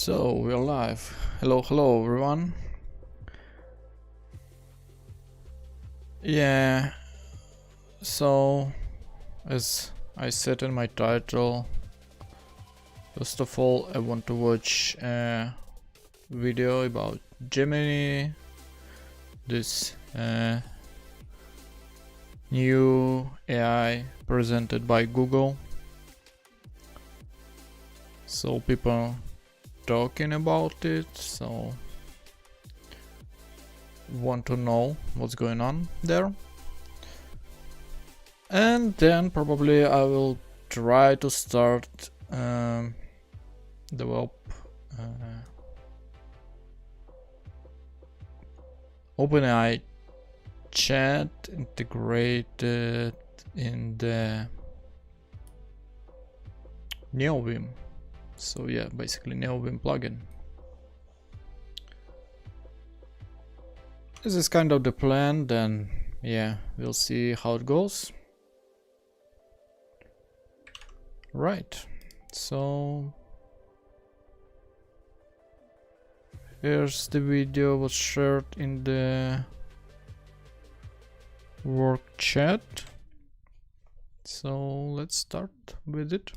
So we're live. Hello everyone. Yeah, so as I said in my title, first of all I want to watch a video about Gemeni, this new AI presented by Google. So people talking about it, so want to know what's going on there. And then probably I will try to start develop OpenAI chat integrated in the NeoVim. So yeah, basically NeoVim plugin. This is kind of the plan, then yeah, we'll see how it goes. Right, so here's the video was shared in the work chat. So let's start with it.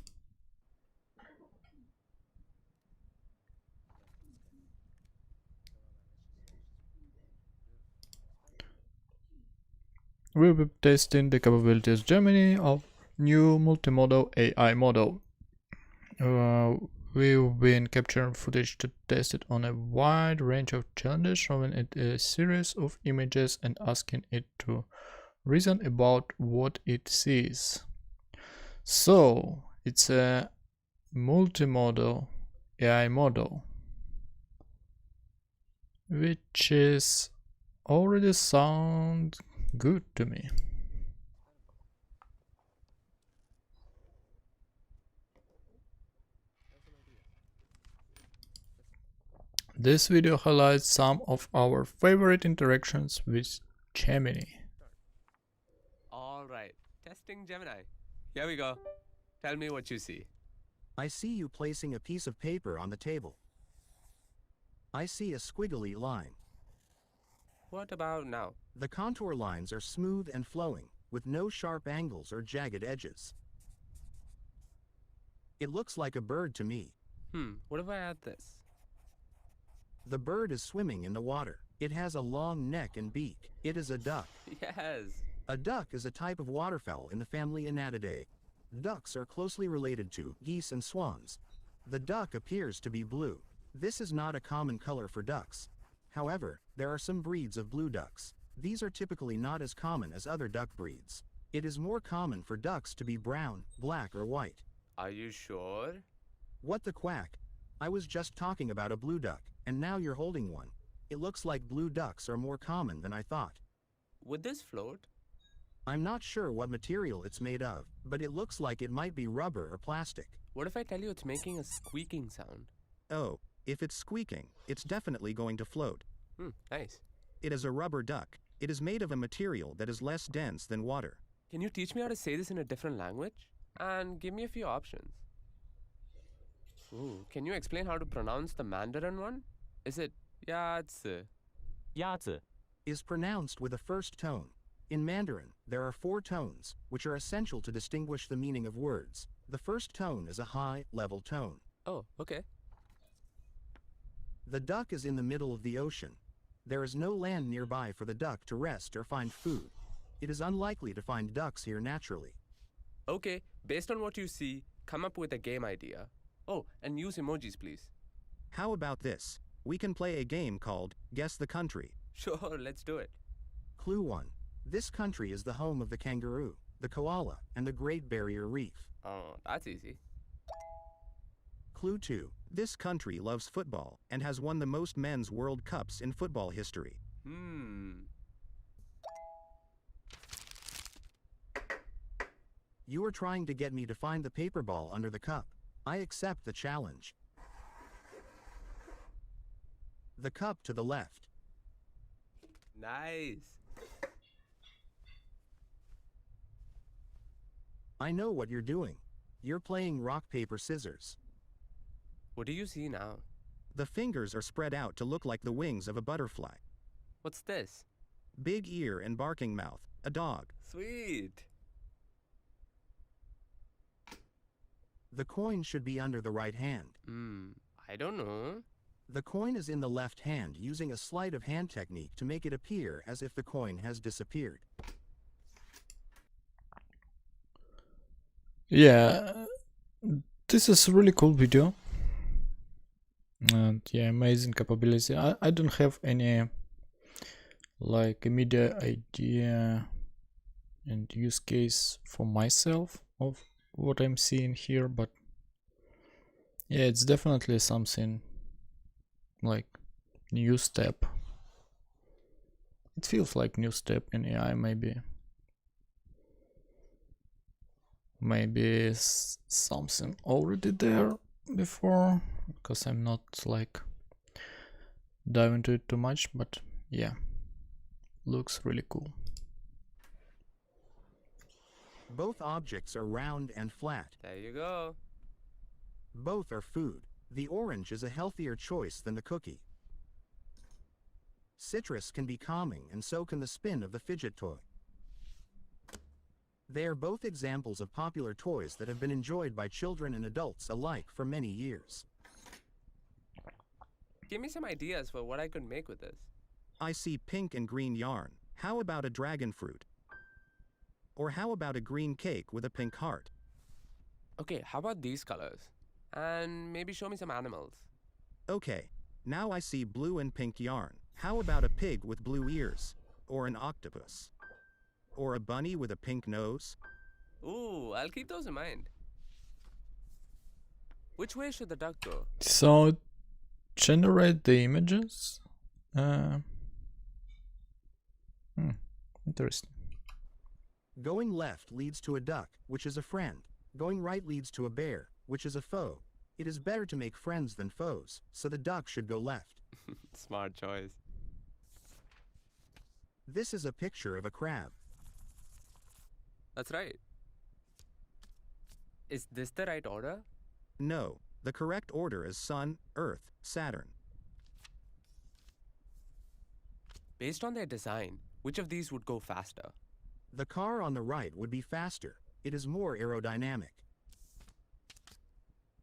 We'll be testing the capabilities Gemeni of new multimodal AI model. We've been capturing footage to test it on a wide range of challenges, showing it a series of images and asking it to reason about what it sees. So it's a multimodal AI model, which is already sound good to me. This video highlights some of our favorite interactions with Gemini. Alright, testing Gemini. Here we go. Tell me what you see. I see you placing a piece of paper on the table. I see a squiggly line. What about now? The contour lines are smooth and flowing, with no sharp angles or jagged edges. It looks like a bird to me. What if I add this? The bird is swimming in the water. It has a long neck and beak. It is a duck. Yes! A duck is a type of waterfowl in the family Anatidae. Ducks are closely related to geese and swans. The duck appears to be blue. This is not a common color for ducks. However, there are some breeds of blue ducks. These are typically not as common as other duck breeds. It is more common for ducks to be brown, black, or white. Are you sure? What the quack? I was just talking about a blue duck, and now you're holding one. It looks like blue ducks are more common than I thought. Would this float? I'm not sure what material it's made of, but it looks like it might be rubber or plastic. What if I tell you it's making a squeaking sound? Oh, if it's squeaking, it's definitely going to float. Nice. It is a rubber duck. It is made of a material that is less dense than water. Can you teach me how to say this in a different language? And give me a few options. Ooh, can you explain how to pronounce the Mandarin one? Is it Yazi? Yazi is pronounced with a first tone. In Mandarin, there are 4 tones, which are essential to distinguish the meaning of words. The first tone is a high, level tone. Oh, okay. The duck is in the middle of the ocean. There is no land nearby for the duck to rest or find food. It is unlikely to find ducks here naturally. Okay, based on what you see, come up with a game idea. Oh, and use emojis, please. How about this? We can play a game called Guess the Country. Sure, let's do it. Clue 1. This country is the home of the kangaroo, the koala, and the Great Barrier Reef. Oh, that's easy. Clue 2. This country loves football and has won the most men's World Cups in football history. You are trying to get me to find the paper ball under the cup. I accept the challenge. The cup to the left. Nice. I know what you're doing. You're playing rock, paper, scissors. What do you see now? The fingers are spread out to look like the wings of a butterfly. What's this? Big ear and barking mouth, a dog. Sweet. The coin should be under the right hand. I don't know. The coin is in the left hand using a sleight of hand technique to make it appear as if the coin has disappeared. Yeah, this is a really cool video. And yeah, amazing capability. I don't have any like immediate idea and use case for myself of what I'm seeing here, but yeah, it's definitely something like new step. It feels like new step in AI, maybe something already there before, because I'm not like dive into it too much, but yeah, looks really cool. Both objects are round and flat. There you go. Both are food. The orange is a healthier choice than the cookie. Citrus can be calming, and so can the spin of the fidget toy. They are both examples of popular toys that have been enjoyed by children and adults alike for many years. Give me some ideas for what I could make with this. I see pink and green yarn. How about a dragon fruit? Or how about a green cake with a pink heart? Okay, how about these colors? And maybe show me some animals. Okay, now I see blue and pink yarn. How about a pig with blue ears? Or an octopus? Or a bunny with a pink nose? Ooh, I'll keep those in mind. Which way should the duck go? So generate the images. Interesting. Going left leads to a duck, which is a friend. Going right leads to a bear, which is a foe. It is better to make friends than foes, so the duck should go left. Smart choice. This is a picture of a crab. That's right. Is this the right order? No, the correct order is Sun, Earth, Saturn. Based on their design, which of these would go faster? The car on the right would be faster. It is more aerodynamic.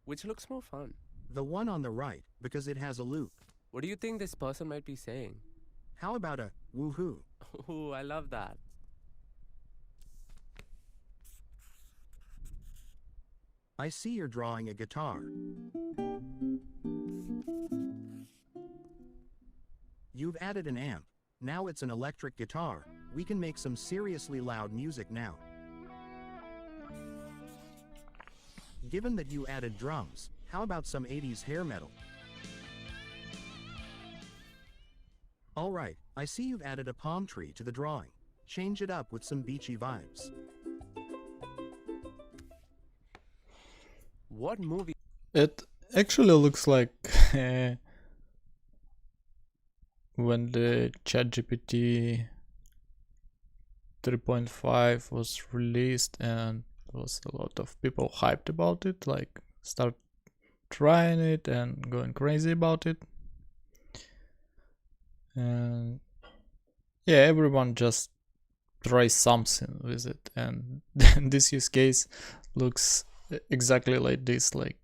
Which looks more fun? The one on the right, because it has a loop. What do you think this person might be saying? How about a woohoo? Ooh, I love that. I see you're drawing a guitar. You've added an amp. Now it's an electric guitar. We can make some seriously loud music now. Given that you added drums, how about some 80s hair metal? Alright, I see you've added a palm tree to the drawing. Change it up with some beachy vibes. What movie? It actually looks like when the ChatGPT 3.5 was released and there was a lot of people hyped about it, like start trying it and going crazy about it. And yeah, everyone just tries something with it, and this use case looks exactly like this, like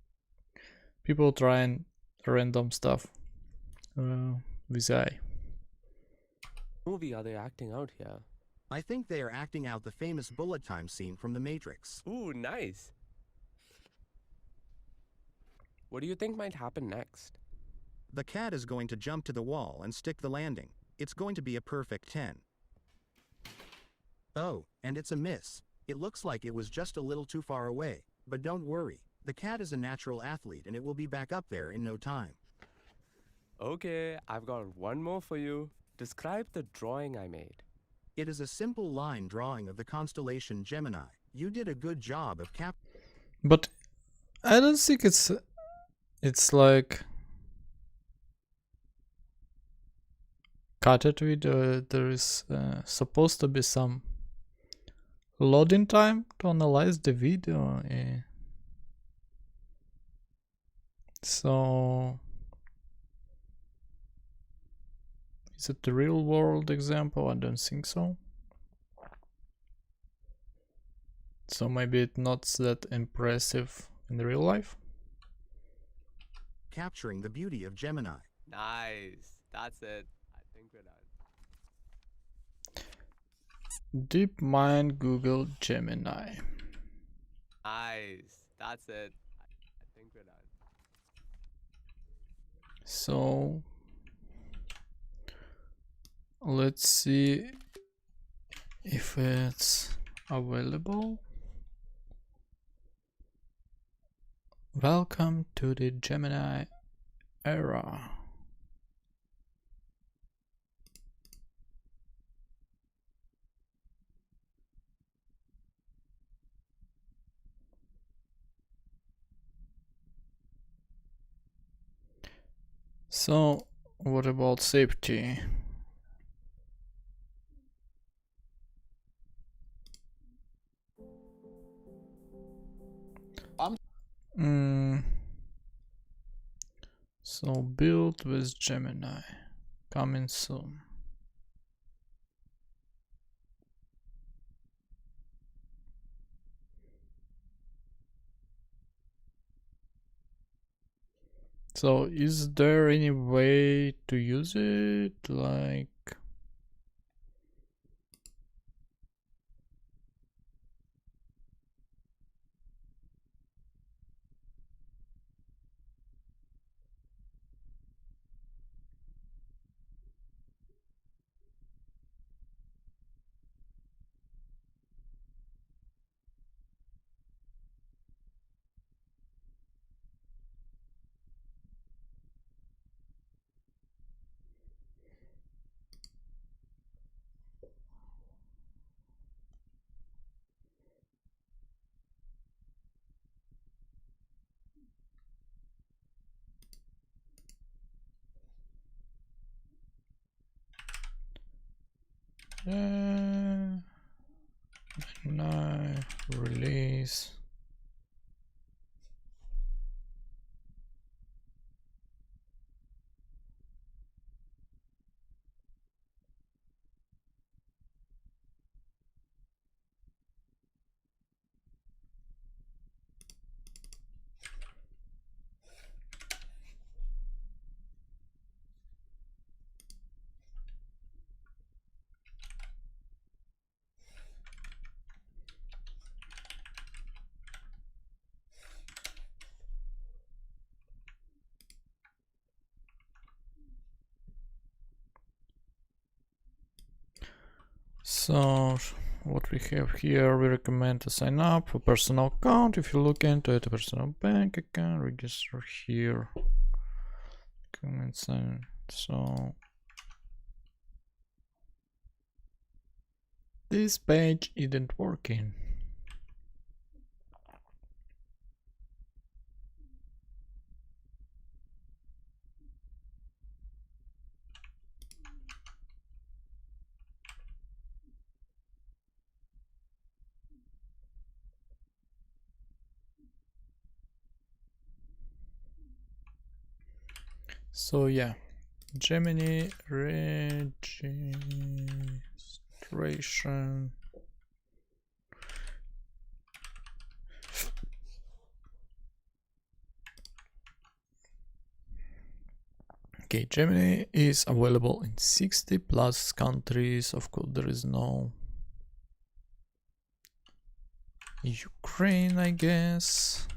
people trying random stuff with AI. Movie are they acting out here? I think they are acting out the famous bullet time scene from The Matrix. Ooh, nice. What do you think might happen next? The cat is going to jump to the wall and stick the landing. It's going to be a perfect 10. Oh, and it's a miss. It looks like it was just a little too far away. But don't worry, the cat is a natural athlete and it will be back up there in no time. Okay, I've got one more for you. Describe the drawing I made. It is a simple line drawing of the constellation Gemini. You did a good job of But I don't think it's like cut it video. There is supposed to be some loading time to analyze the video. So Is it the real world example? I don't think so. So maybe it's not that impressive in real life. Capturing the beauty of Gemini. Nice. That's it. I think we're done. DeepMind Google Gemini. Nice. That's it. I think we're done. So let's see if it's available. Welcome to the Gemini era. So what about safety? So build with Gemini, coming soon. So is there any way to use it, like Gemini release. So what we have here, we recommend to sign up for personal account. If you look into it, a personal bank account, register here. Comment sign. So this page isn't working. So yeah, Gemini registration. Okay, Gemini is available in 60 plus countries. Of course, there is no Ukraine, I guess.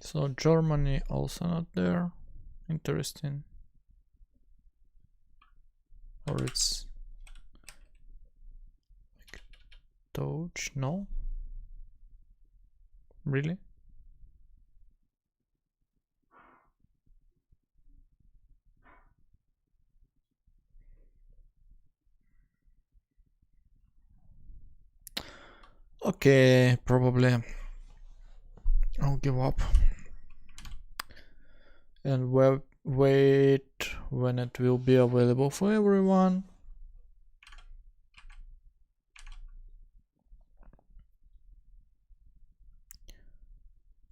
So Germany also not there. Interesting. Or it's like Doge? No? Really? Okay, probably I'll give up and wait when it will be available for everyone.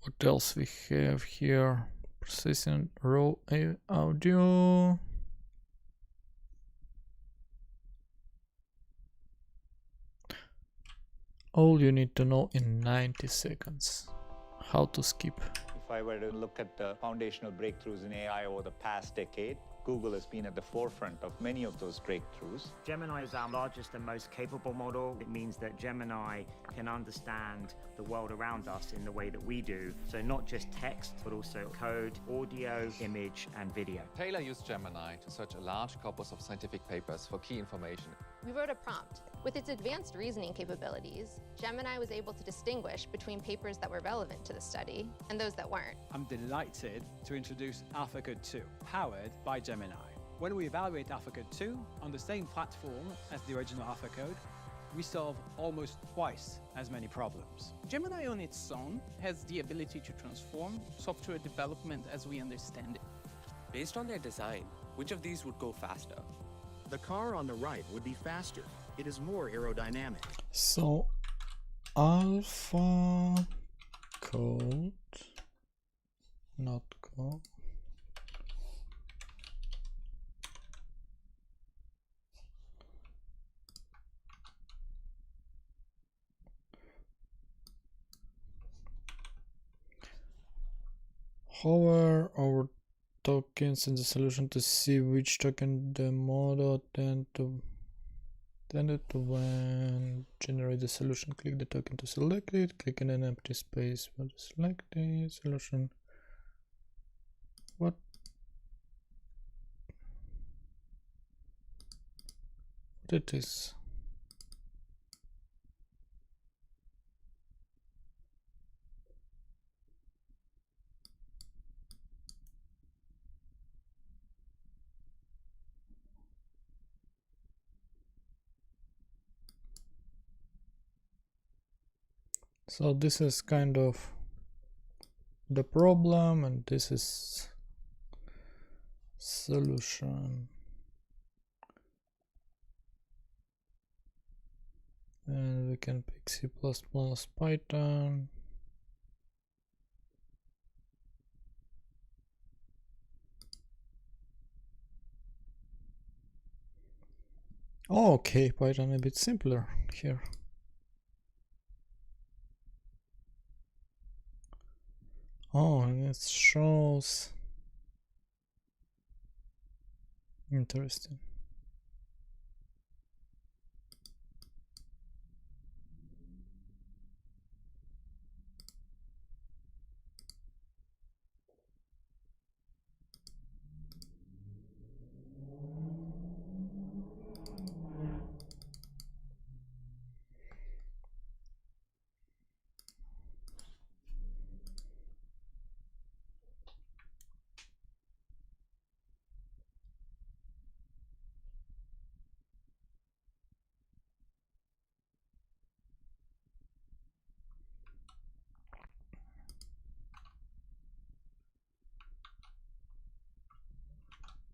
What else we have here? Processing raw audio. All you need to know in 90 seconds. How to skip. If I were to look at the foundational breakthroughs in AI over the past decade, Google has been at the forefront of many of those breakthroughs. Gemini is our largest and most capable model. It means that Gemini can understand the world around us in the way that we do. So not just text, but also code, audio, image, and video. Taylor used Gemini to search a large corpus of scientific papers for key information. We wrote a prompt. With its advanced reasoning capabilities, Gemini was able to distinguish between papers that were relevant to the study and those that weren't. I'm delighted to introduce AlphaCode 2, powered by Gemini. When we evaluate AlphaCode 2 on the same platform as the original AlphaCode, we solve almost twice as many problems. Gemini on its own has the ability to transform software development as we understand it. Based on their design, which of these would go faster? The car on the right would be faster. It is more aerodynamic. So alpha code, not code. Hover over tokens in the solution to see which token the model tended to when generate the solution. Click the token to select it. Click in an empty space for the selected solution. What it is? So this is kind of the problem, and this is solution. And we can pick C++, Python. Okay, Python a bit simpler here. Oh, and it shows. Interesting.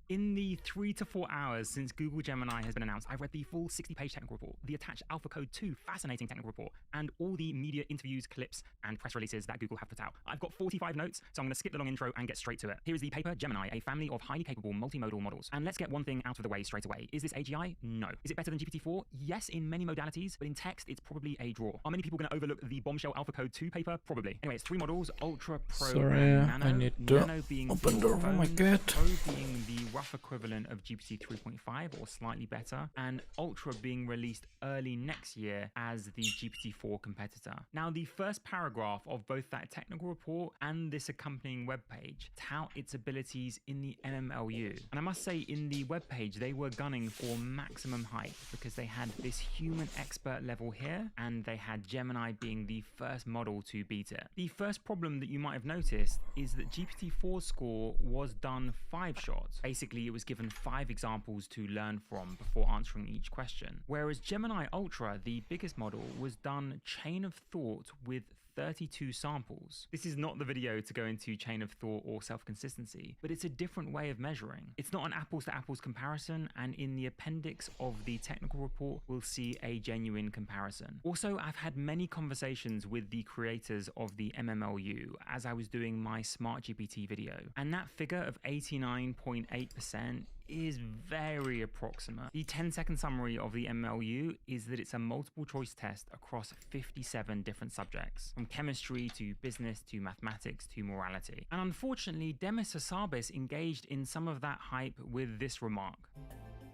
In the 3 to 4 hours since Google Gemini has been announced, I've read the full 60-page technical report, the attached AlphaCode 2 fascinating technical report, and all the media interviews, clips, and press releases that Google have put out. I've got 45 notes, so I'm going to skip the long intro and get straight to it. Here is the paper, Gemini, a family of highly capable multimodal models. And let's get one thing out of the way straight away. Is this AGI? No. Is it better than GPT-4? Yes, in many modalities, but in text, it's probably a draw. Are many people going to overlook the bombshell AlphaCode 2 paper? Probably. Anyway, it's 3 models, Ultra, Pro, and Nano. I need to Nano being open the door for my cat. Pro being the rough equivalent of GPT 3.5 or slightly better, and Ultra being released early next year as the GPT-4 competitor. Now, the first paragraph of both that technical report and this accompanying webpage tout its abilities in the NMLU. And I must say, in the webpage, they were gunning for maximum height because they had this human expert level here, and they had Gemini being the first model to beat it. The first problem that you might have noticed is that GPT-4's score was done 5 shots. Basically, Basically, it was given 5 examples to learn from before answering each question. Whereas Gemini Ultra, the biggest model, was done chain of thought with 32 samples. This is not the video to go into chain of thought or self-consistency, but it's a different way of measuring. It's not an apples to apples comparison, and in the appendix of the technical report, we'll see a genuine comparison. Also, I've had many conversations with the creators of the MMLU as I was doing my Smart GPT video, and that figure of 89.8% is very approximate. The 10-second summary of the MLU is that it's a multiple choice test across 57 different subjects, from chemistry to business to mathematics to morality. And unfortunately, Demis Hassabis engaged in some of that hype with this remark.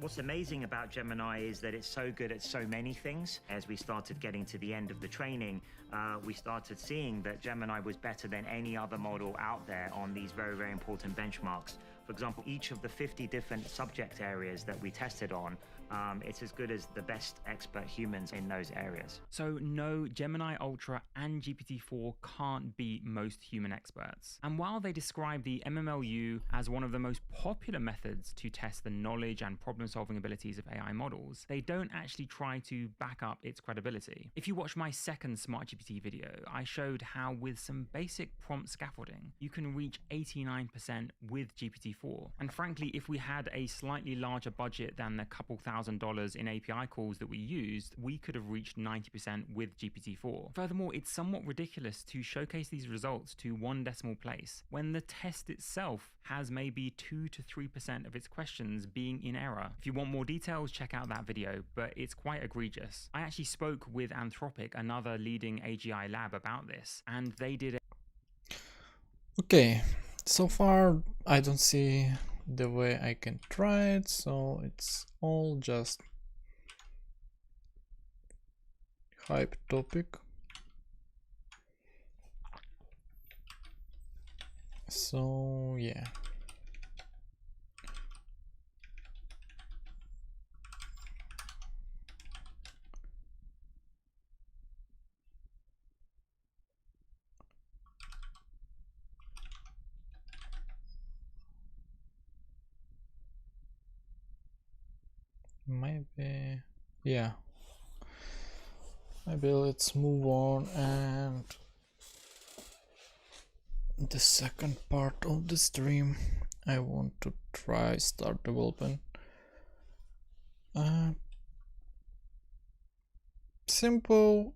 What's amazing about Gemini is that it's so good at so many things. As we started getting to the end of the training, we started seeing that Gemini was better than any other model out there on these very, very important benchmarks. For example, each of the 50 different subject areas that we tested on, it's as good as the best expert humans in those areas. So no, Gemini Ultra and GPT-4 can't beat most human experts. And while they describe the MMLU as one of the most popular methods to test the knowledge and problem-solving abilities of AI models, they don't actually try to back up its credibility. If you watch my second Smart GPT video, I showed how with some basic prompt scaffolding, you can reach 89% with GPT-4. And frankly, if we had a slightly larger budget than the couple $1,000 in API calls that we used, we could have reached 90% with GPT-4. Furthermore, it's somewhat ridiculous to showcase these results to 1 decimal place when the test itself has maybe 2 to 3% of its questions being in error. If you want more details, check out that video, but it's quite egregious. I actually spoke with Anthropic, another leading AGI lab, about this, and they did it. Okay, so far I don't see the way I can try it, so it's all just hype topic. So yeah. Maybe, yeah. Maybe let's move on, and the second part of the stream I want to try start developing simple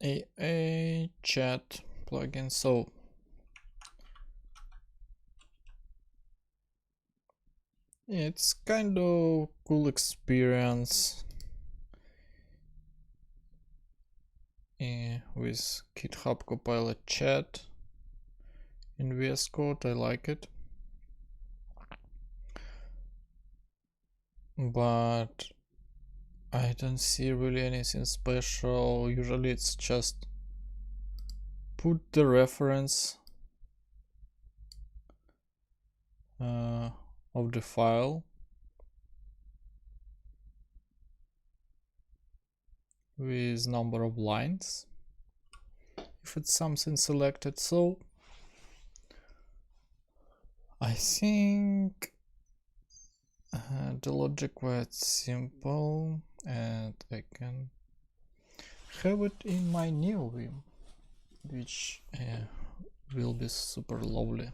AA chat plugin. So it's kind of cool experience with GitHub Copilot chat in VS Code. I like it, but I don't see really anything special. Usually it's just put the reference of the file with number of lines if it's something selected. So I think the logic quite simple, and I can have it in my NeoVim, which will be super lovely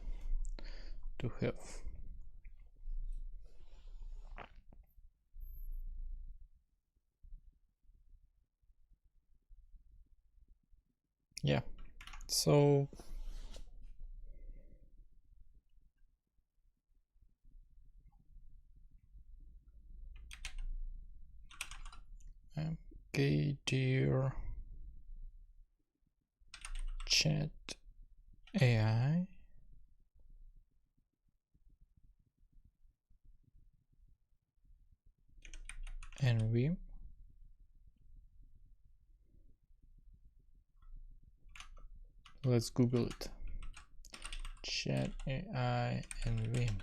to have. Yeah, so okay, dear chat AI, and Vim. Let's Google it. Chat AI and Vim.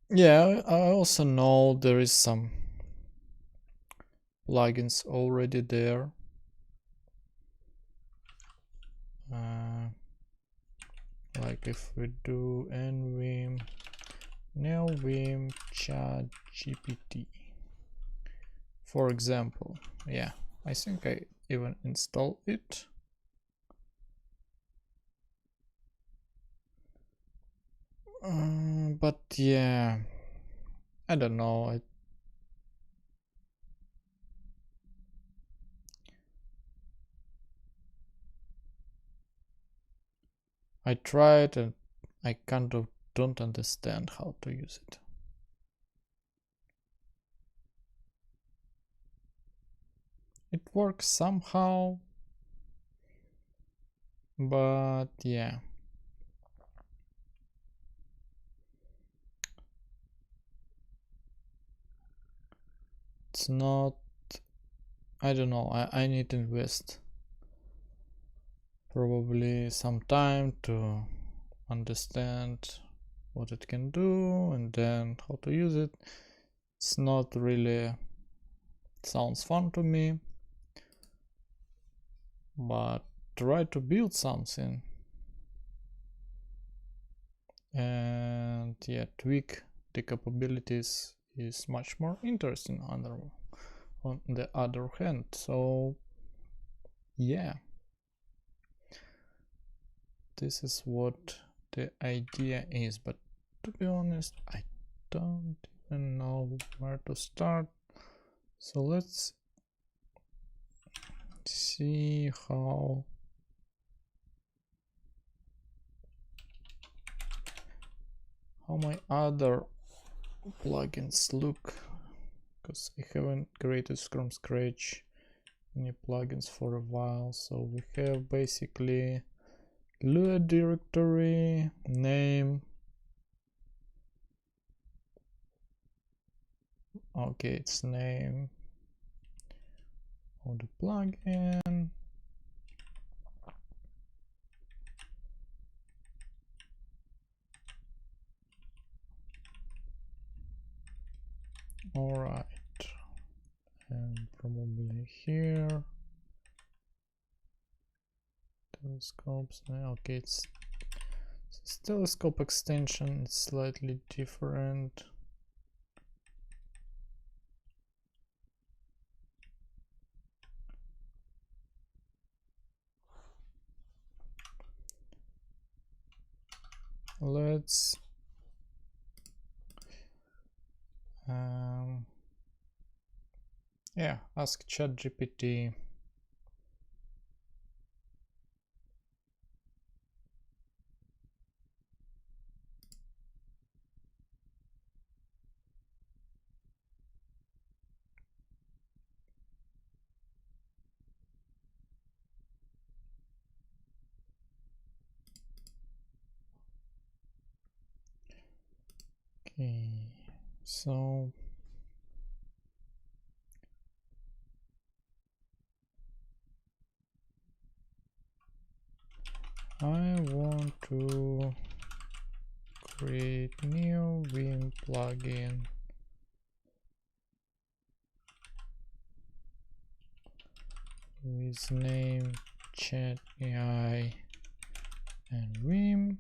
Yeah, I also know there is some plugins already there. Like if we do NeoVim, NeoVim Chat GPT, for example. Yeah, I think I even installed it. But yeah, I don't know. I tried and I kind of don't understand how to use it. It works somehow, but yeah. It's not, I don't know, I need to invest probably some time to understand what it can do and then how to use it. It's not really, it sounds fun to me, but try to build something and yeah, tweak the capabilities is much more interesting on the other hand. So yeah, this is what the idea is, but to be honest, I don't even know where to start. So let's see how my other plugins look, because I haven't created from scratch any plugins for a while. So we have basically Lua directory, name. Okay, it's name of the plugin. All right, and probably here telescopes. Okay, it's telescope extension. It's slightly different. Let's yeah, ask ChatGPT. Okay, so I want to create NeoVim plugin with name Chat AI and Vim.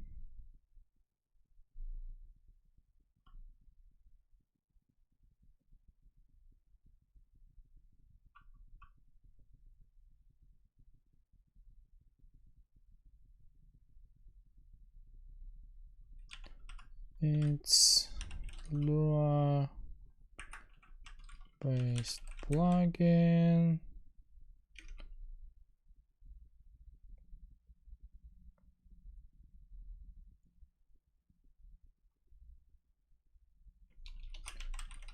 It's Lua based plugin.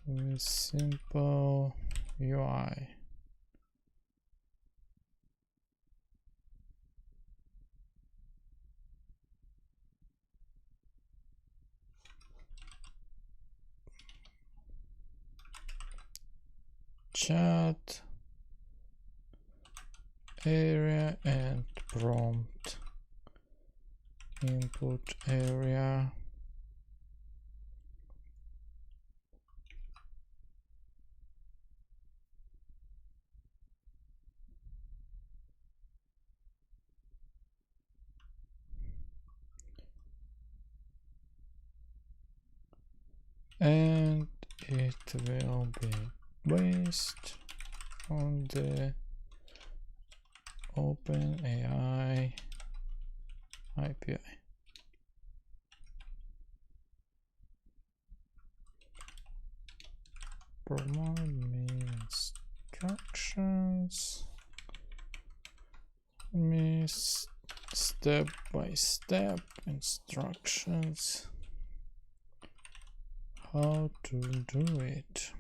With simple UI. Chat area and prompt input area. and it will be based on the OpenAI API. Provide me instructions. Step-by-step instructions how to do it.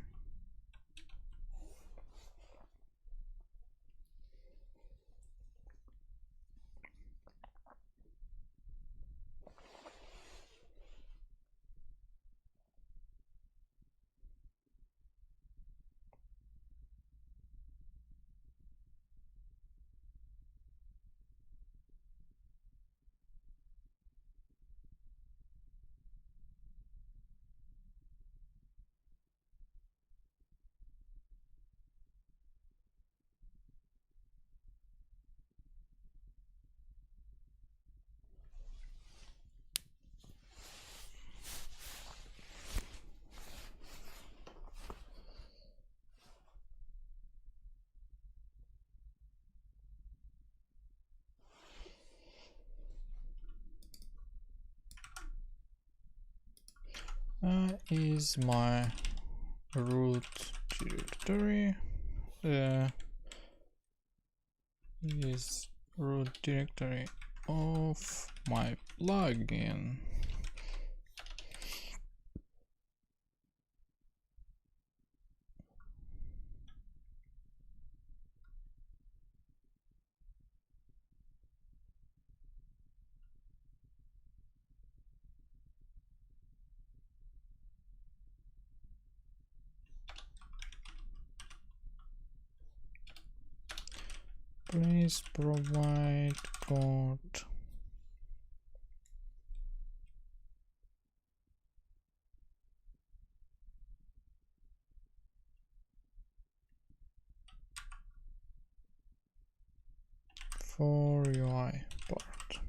Is my root directory. Is root directory of my plugin. Please provide code. For UI part.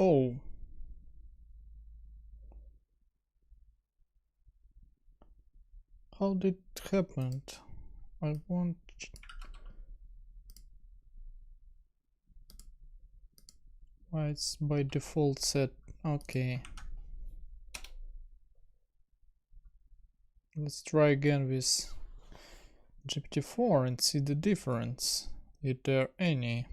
Oh. How did it happen? I want. Why it's by default set. Okay. Let's try again with GPT-4 and see the difference, if there any.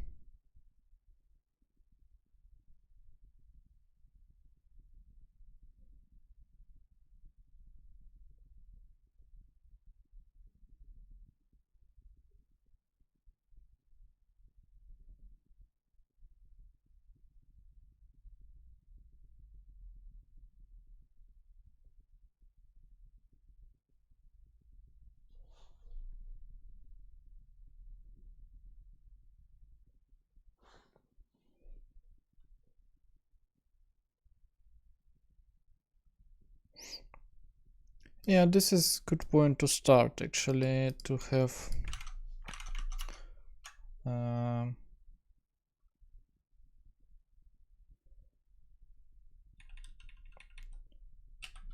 Yeah, this is good point to start actually, to have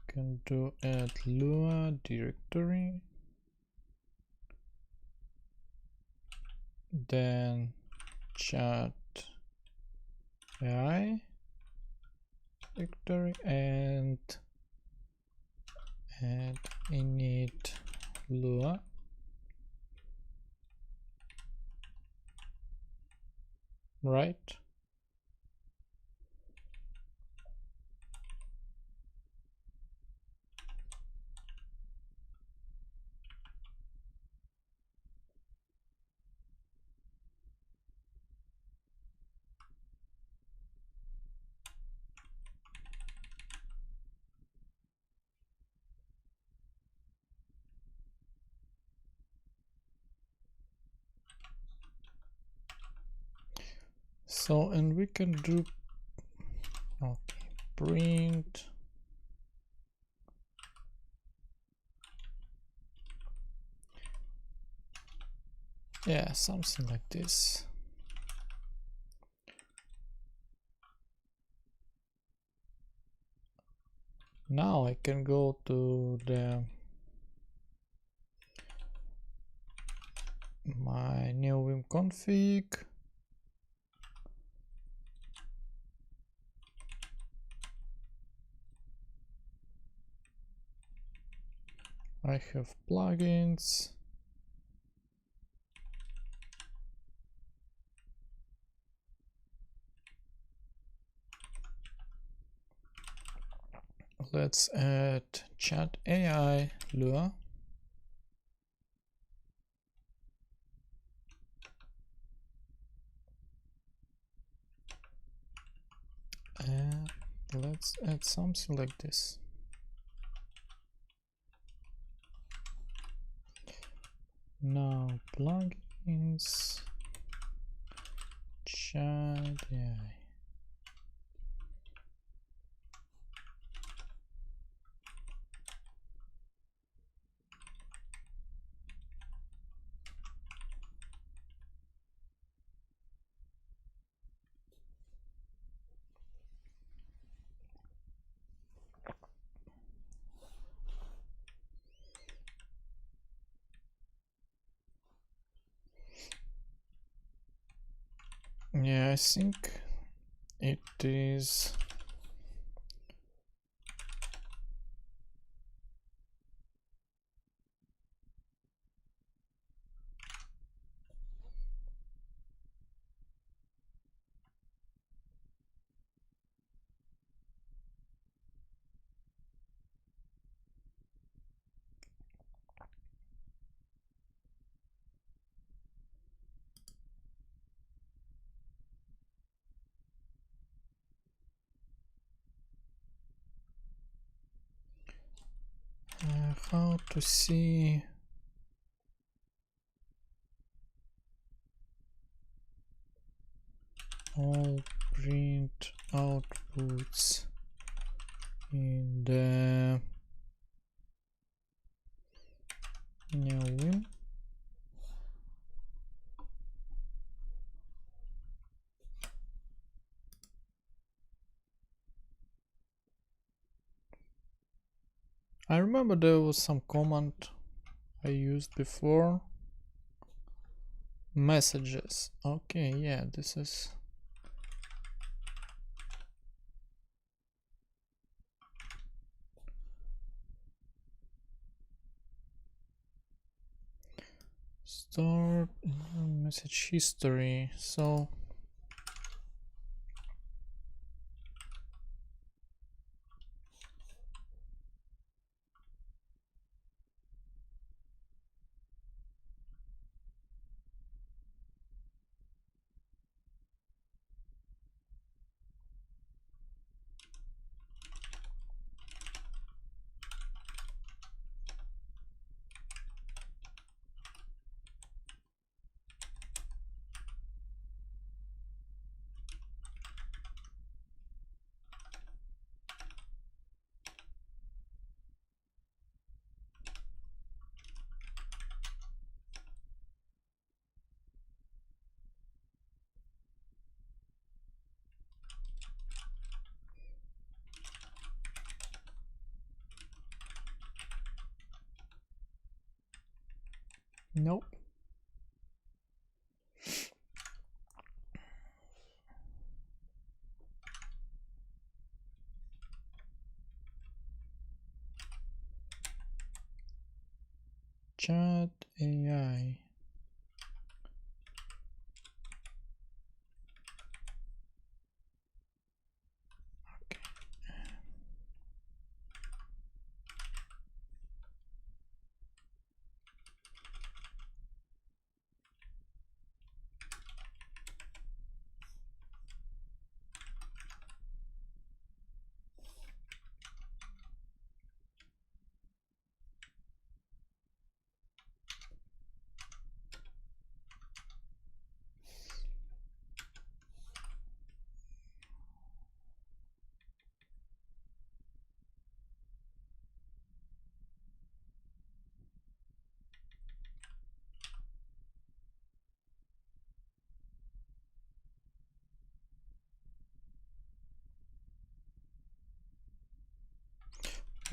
can do add Lua directory. then chat AI directory and add init Lua. Right. So, and we can do, okay, print. Yeah, something like this. Now I can go to my NeoVim config. I have plugins. Let's add chat AI Lua. And let's add something like this. Now plugins, chat AI. Yeah, I think it is. How to see all print outputs in the NeoVim. I remember there was some command I used before. Messages. Okay, yeah, this is. Start message history. So nope. chat AI.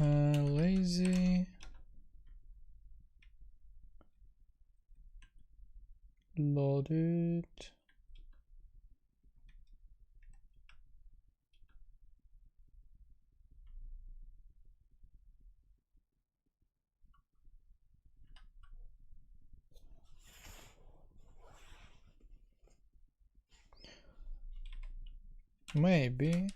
Lazy loaded. Maybe.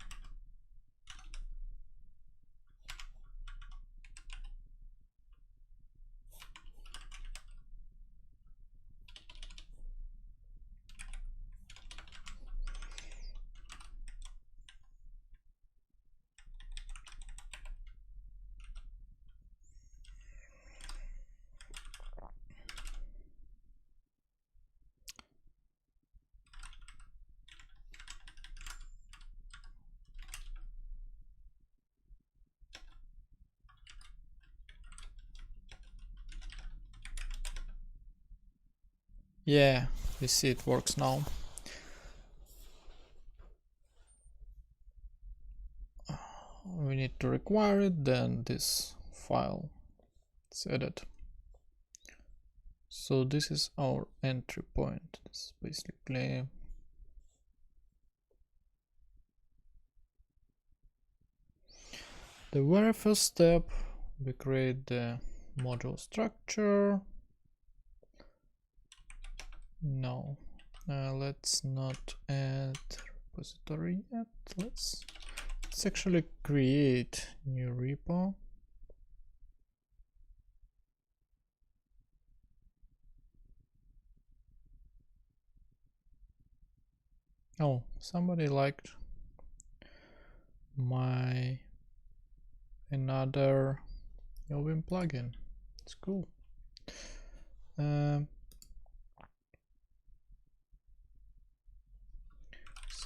Yeah, you see it works now. We need to require it, then this file is added. So this is our entry point. This is basically the very first step. We create the module structure. No, let's not add repository yet. Let's actually create new repo. Oh, somebody liked my another NeoVim plugin. It's cool.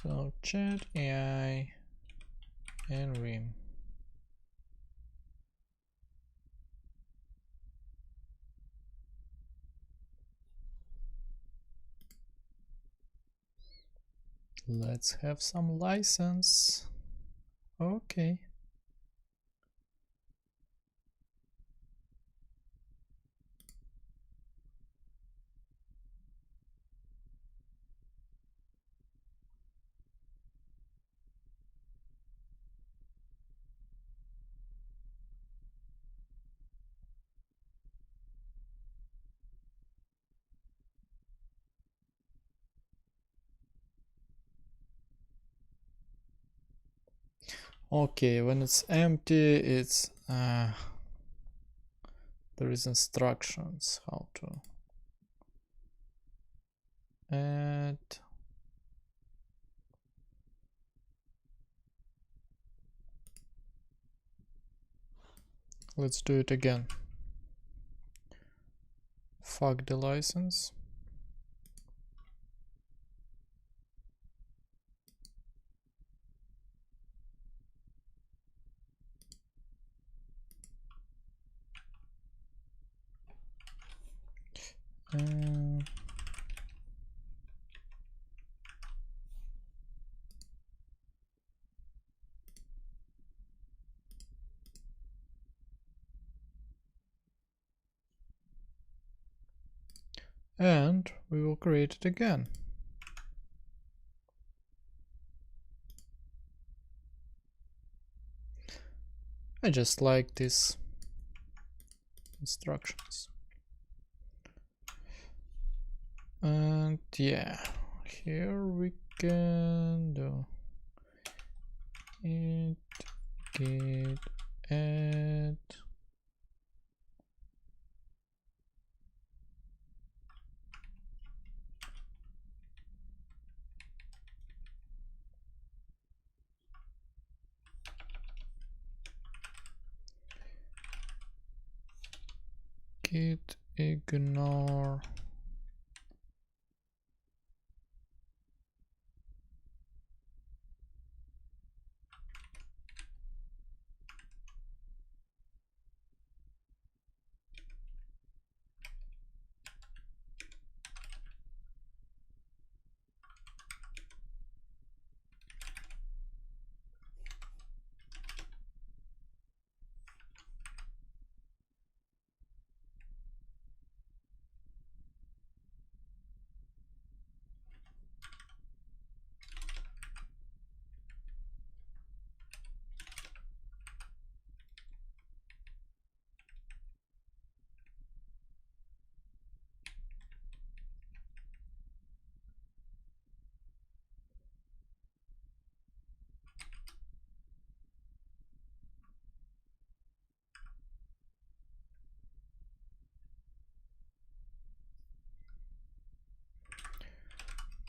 So chat AI and Vim. Let's have some license. Okay. Okay, when it's empty, it's there is instructions how to add. Let's do it again. Fuck the license. And we will create it again. I just like these instructions. And yeah, here we can do it, git add, git ignore,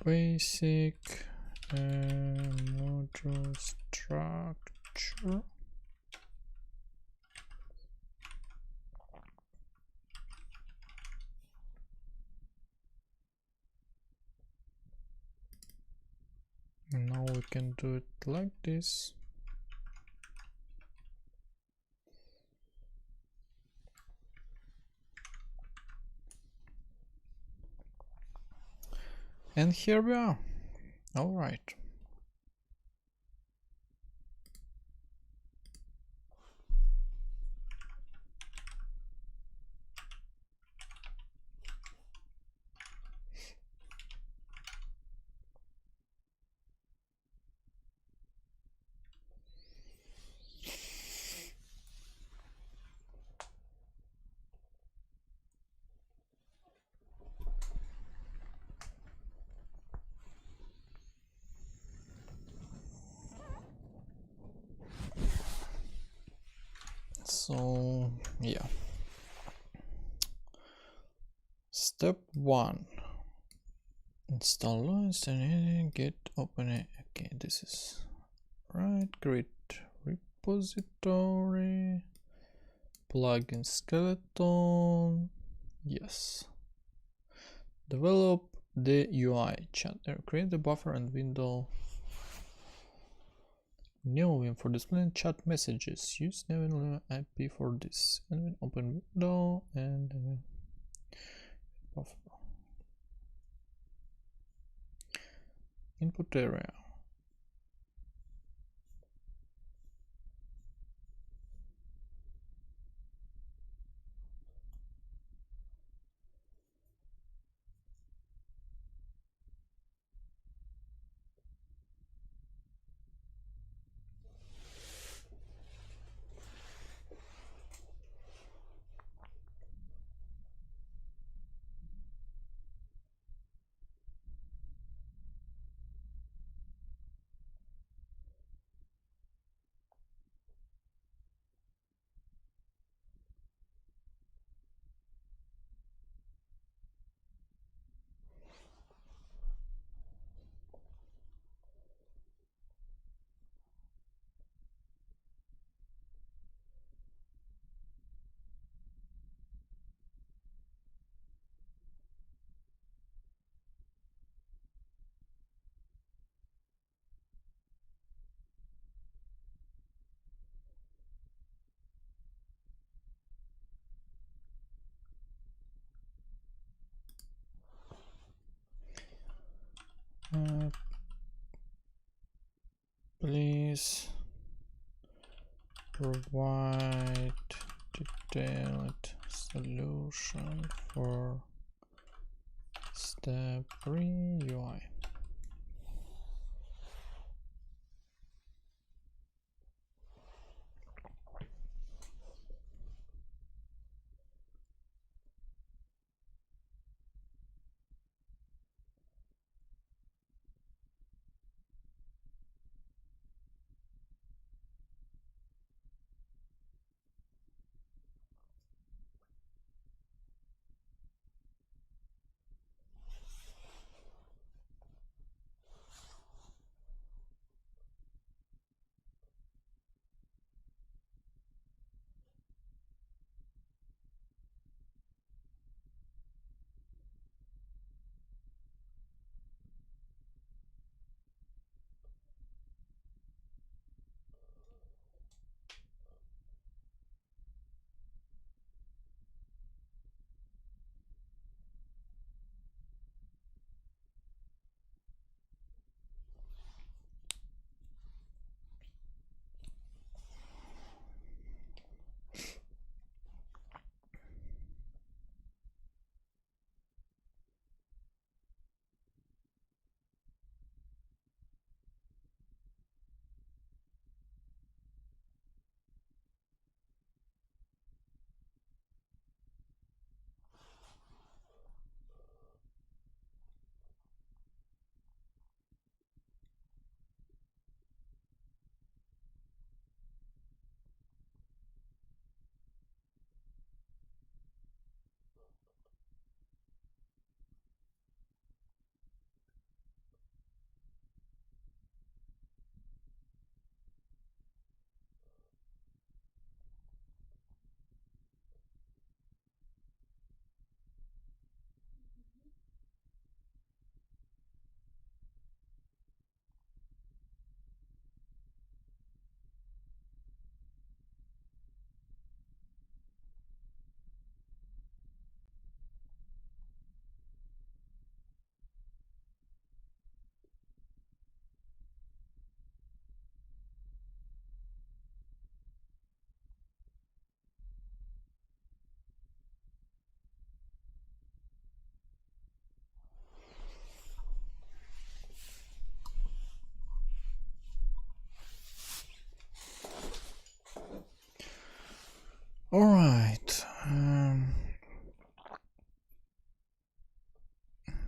basic module structure. Now we can do it like this. And here we are. All right. So yeah, step 1, install launch and get open it. Okay, this is right. Create repository, plugin skeleton, yes. Develop the UI chat, create the buffer and window. NeoVim for displaying chat messages. Use NeoVim IP for this. And then open window and buffer. Input area. Please provide detailed solution for step 3 UI.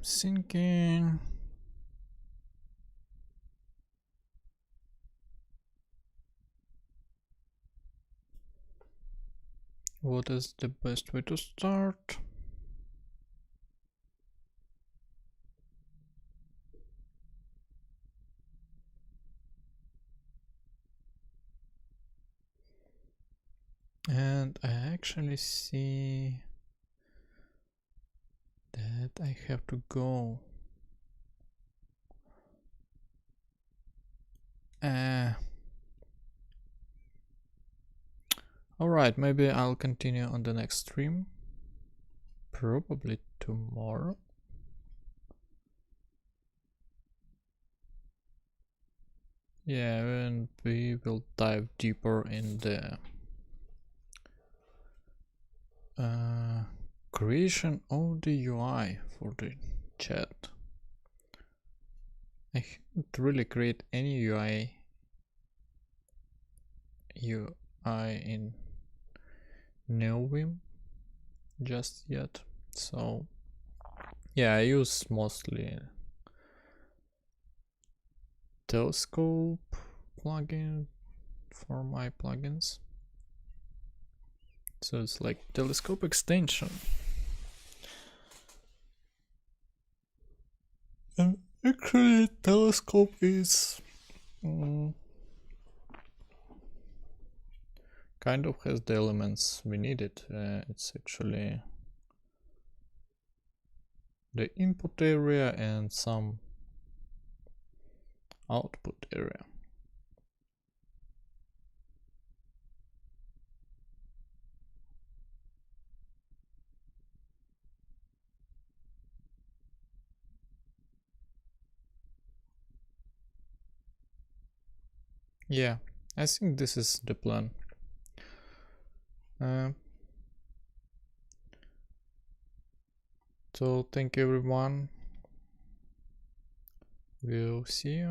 thinking. What is the best way to start? And I actually see that I have to go. Alright, maybe I'll continue on the next stream. Probably tomorrow. Yeah, and we will dive deeper in the creation of the UI for the chat. I haven't really created any UI in NeoVim just yet. So yeah, I use mostly Telescope plugin for my plugins. So it's like Telescope extension. And actually Telescope is kind of has the elements we needed. It's actually the input area and some output area. Yeah, I think this is the plan. So thank you everyone. We'll see you.